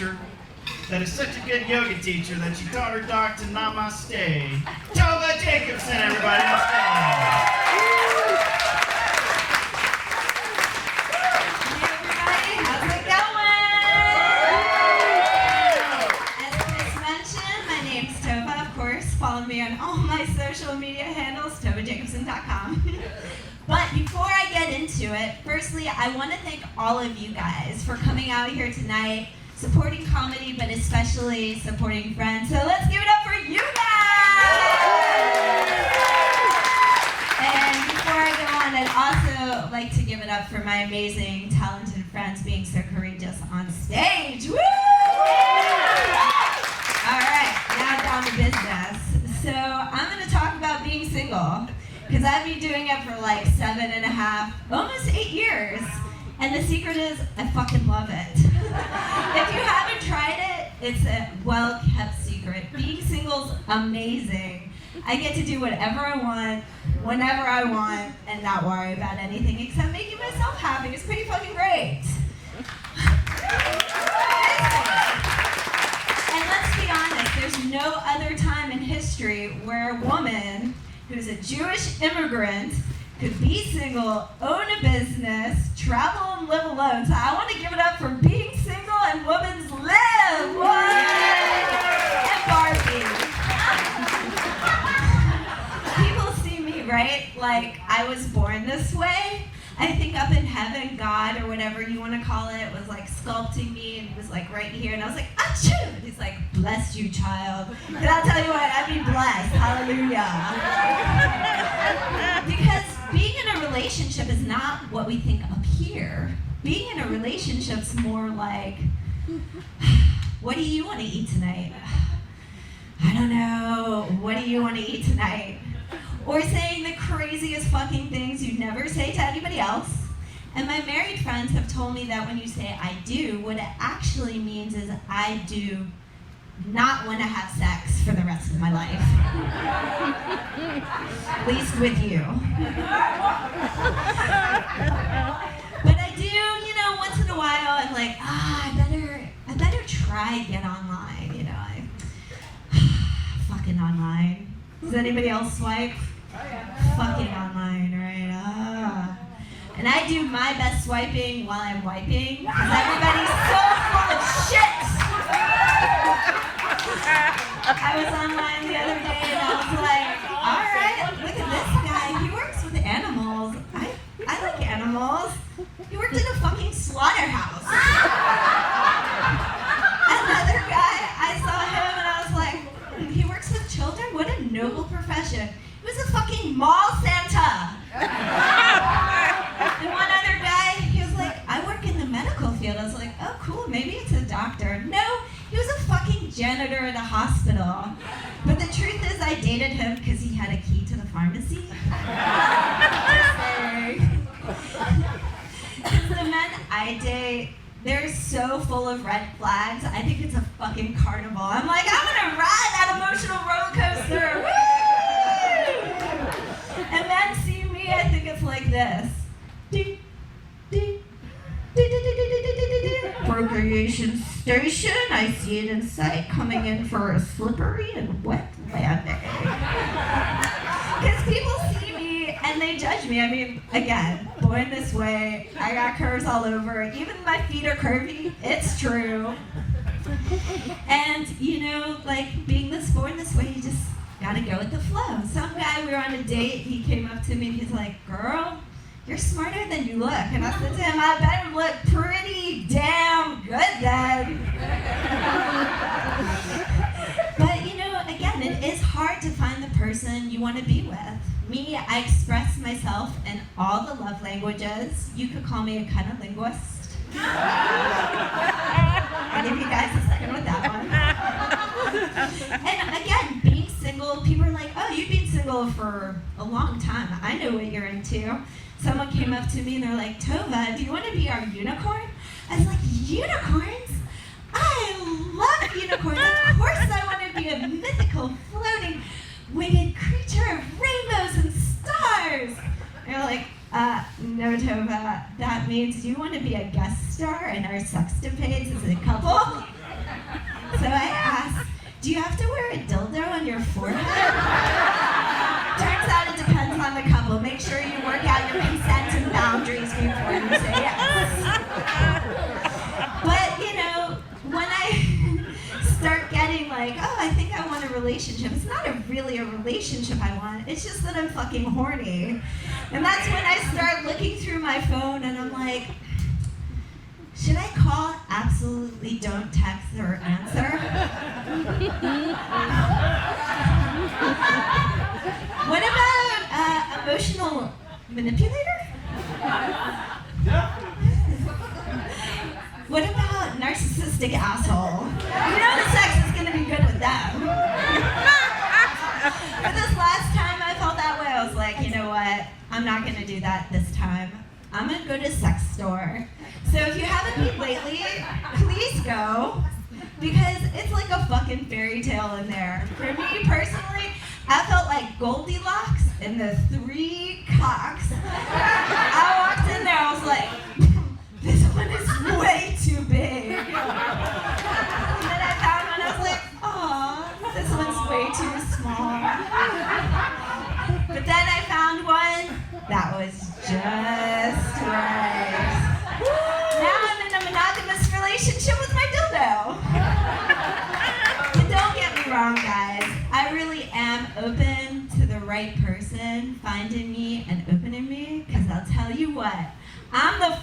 teacher that is such a good yoga teacher that she taught her dog to namaste. Tovah Jacobson, everybody. Follow me on all my social media handles, TovahJacobson.com. But before I get into it, firstly, I want to thank all of you guys for coming out here tonight, supporting comedy, but especially supporting friends. So let's give it up for you guys! And before I go on, I'd also like to give it up for my amazing, talented friends being so courageous on stage. Woo! All right, now down to business. So I'm going to talk about being single, because I've been doing it for like 7.5, almost 8 years. And the secret is, I fucking love it. If you haven't tried it, it's a well-kept secret. Being single's amazing. I get to do whatever I want, whenever I want, and not worry about anything except making myself happy. It's pretty fucking great. And let's be honest, there's no other time in history where a woman who's a Jewish immigrant could be single, own a business, travel and live alone. So I want to give it up for being single and women's live. What? And Barbie. People see me, right? Like I was born this way. I think up in heaven, God, or whatever you want to call it, was like sculpting me and was like right here. And I was like, achoo! And he's like, bless you, child. And I'll tell you what, I'd be blessed. Hallelujah. Because being in a relationship is not what we think up here. Being in a relationship's more like, what do you want to eat tonight? I don't know. What do you want to eat tonight? Or saying the craziest fucking things you'd never say to anybody else. And my married friends have told me that when you say I do, what it actually means is I do not want to have sex for the rest of my life. At least with you. But I do, you know, once in a while I'm like, I better try get online, you know. Fucking online. Does anybody else swipe? Fucking online, right? And I do my best swiping while I'm wiping, because everybody's so full of shit. I was online the other day and I was like, all right, look at this guy. He works with animals. I like animals. He worked in a fucking slaughterhouse. Another guy, I saw him and I was like, he works with children? What a noble profession. He was a fucking mall Santa. And one other guy, he was like, I work in the medical field. I was like, oh cool, maybe it's a doctor. No, he was a fucking janitor at a hospital. But the truth is I dated him because he had a key to the pharmacy. The men I date, they're so full of red flags. I think it's a fucking carnival. I'm like, I'm gonna ride that emotional roller coaster. Woo! And men see me, I think it's like this. Procreation station, I see it in sight, coming in for a slippery and wet landing. Because people see me and they judge me. I mean, again, born this way, I got curves all over. Even my feet are curvy, it's true. And, you know, like being born this way, you just gotta go with the flow. Some guy, we were on a date, he came up to me and he's like, girl, you're smarter than you look. And I said to him, I better look pretty damn good then. But you know, again, it is hard to find the person you want to be with. Me, I express myself in all the love languages. You could call me a kind of linguist. I'll give you guys a second with that one. And again, being single, people are like, oh, you've been single for a long time. I know what you're into. Someone came up to me and they're like, Tovah, do you want to be our unicorn? I was like, unicorns? I love unicorns. Of course I want to be a mythical, floating, winged creature of rainbows and stars. And they're like, no, Tovah, that means you want to be a guest star in our sextapades as a couple? So I asked, do you have to wear a dildo on your forehead? Turns out it depends on the couple. Make sure you work out your consent and boundaries before you say yes. But, you know, when I start getting like, oh, I think I want a relationship, it's not really a relationship I want, it's just that I'm fucking horny. And that's when I start looking through my phone and I'm like, should I call? Absolutely don't text or answer. What about emotional manipulator? What about narcissistic asshole? You know the sex is gonna be good with them. But this last time I felt that way, I was like, you know what? I'm not gonna do that this time. I'm gonna go to a sex store. So if you haven't been lately, please go. Because it's like a fucking fairy tale in there. For me personally, I felt like Goldilocks and the 3 cocks. I walked in there, I was like, this one is way too big. And then I found one, I was like, aw, this one's way too small. But then I found one that was just right. Now I'm in a monogamous relationship with my dildo. And don't get me wrong, guys. I really am open to the right person finding me and opening me, because I'll tell you what, I'm the